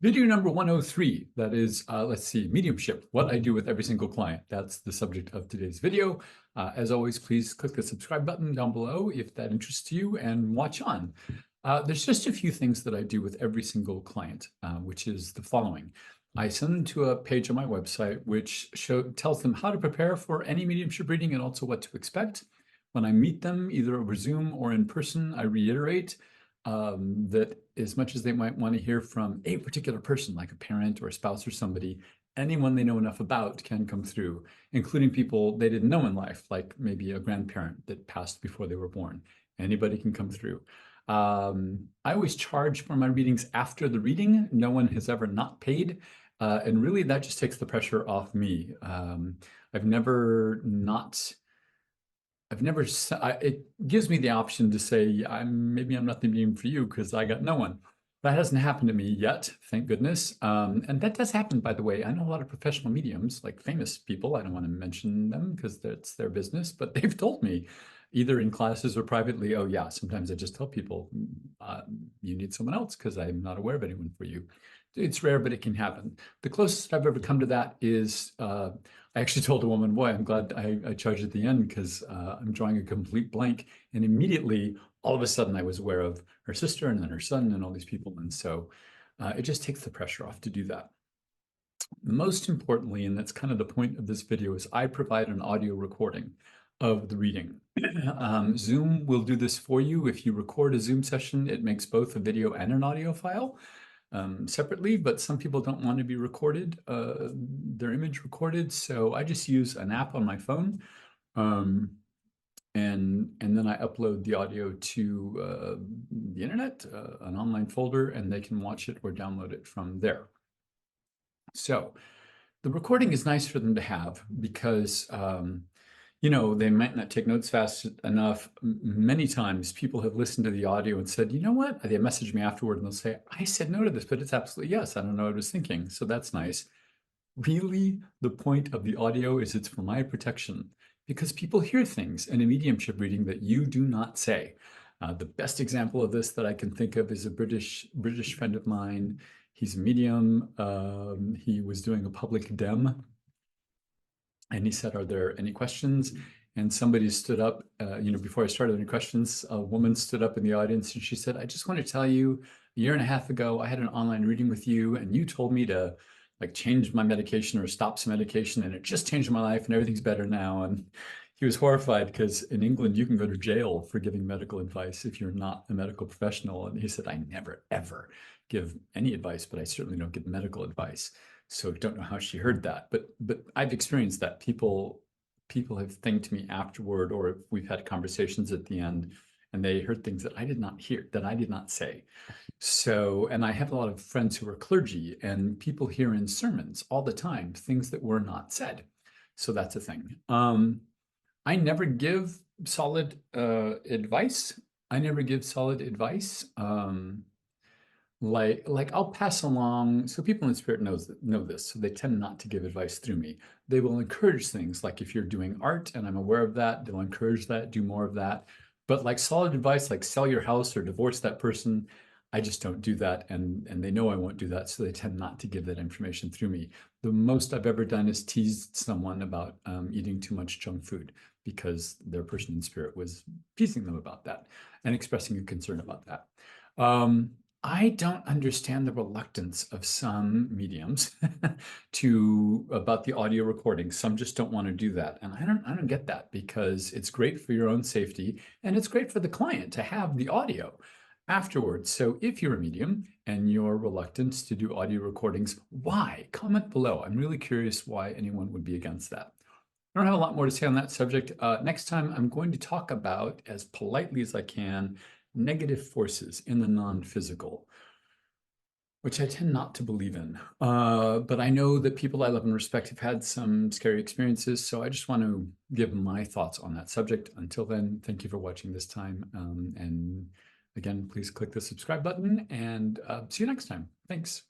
Video number 103, that is, let's see, mediumship, what I do with every single client. That's the subject of today's video. As always, please click the subscribe button down below if that interests you and watch on. There's just a few things that I do with every single client, which is the following. I send them to a page on my website which tells them how to prepare for any mediumship reading and also what to expect. When I meet them, either over Zoom or in person, I reiterate that as much as they might want to hear from a particular person, like a parent or a spouse or somebody, anyone they know enough about can come through, including people they didn't know in life, like maybe a grandparent that passed before they were born. Anybody can come through. I always charge for my readings after the reading. No one has ever not paid. And really, that just takes the pressure off me. It gives me the option to say, maybe I'm not the medium for you because I got no one. That hasn't happened to me yet, thank goodness. And that does happen, by the way. I know a lot of professional mediums, like famous people. I don't want to mention them because that's their business, but they've told me either in classes or privately, oh yeah, sometimes I just tell people, you need someone else because I'm not aware of anyone for you. It's rare, but it can happen. The closest I've ever come to that is I actually told a woman, boy, I'm glad I charged at the end because I'm drawing a complete blank. And immediately, all of a sudden, I was aware of her sister and then her son and all these people. And so it just takes the pressure off to do that. Most importantly, and that's kind of the point of this video, is I provide an audio recording of the reading. Zoom will do this for you. If you record a Zoom session, it makes both a video and an audio file. Separately, but some people don't want to be recorded, their image recorded. So I just use an app on my phone. And then I upload the audio to the internet, an online folder, and they can watch it or download it from there. So the recording is nice for them to have because you know, they might not take notes fast enough. Many times people have listened to the audio and said, you know what? They message me afterward and they'll say, I said no to this, but it's absolutely yes. I don't know what I was thinking. So that's nice. Really, the point of the audio is it's for my protection because people hear things in a mediumship reading that you do not say. The best example of this that I can think of is a British friend of mine. He's a medium. He was doing a public dem. And he said, are there any questions? And somebody stood up, before I started any questions, a woman stood up in the audience and she said, I just want to tell you, a year and a half ago, I had an online reading with you and you told me to like change my medication or stop some medication and it just changed my life and everything's better now. And he was horrified because in England, you can go to jail for giving medical advice if you're not a medical professional. And he said, I never, ever give any advice, but I certainly don't give medical advice. So don't know how she heard that, but I've experienced that. People have thanked me afterward, or we've had conversations at the end, and they heard things that I did not hear, that I did not say. So, and I have a lot of friends who are clergy, and people hear in sermons all the time things that were not said. So that's a thing. I never give solid advice. I never give solid advice. Like I'll pass along, so people in spirit know this, so they tend not to give advice through me. They will encourage things, like if you're doing art and I'm aware of that, they'll encourage that, do more of that. But like solid advice, like sell your house or divorce that person, I just don't do that, and they know I won't do that, so they tend not to give that information through me. The most I've ever done is teased someone about eating too much junk food because their person in spirit was teasing them about that and expressing a concern about that. I don't understand the reluctance of some mediums about the audio recording. Some just don't want to do that. And I don't get that because it's great for your own safety and it's great for the client to have the audio afterwards. So if you're a medium and you're reluctant to do audio recordings, why? Comment below. I'm really curious why anyone would be against that. I don't have a lot more to say on that subject. Next time, I'm going to talk about, as politely as I can, negative forces in the non-physical, which I tend not to believe in. But I know that people I love and respect have had some scary experiences, so I just want to give my thoughts on that subject. Until then, thank you for watching this time. And again, please click the subscribe button and see you next time. Thanks.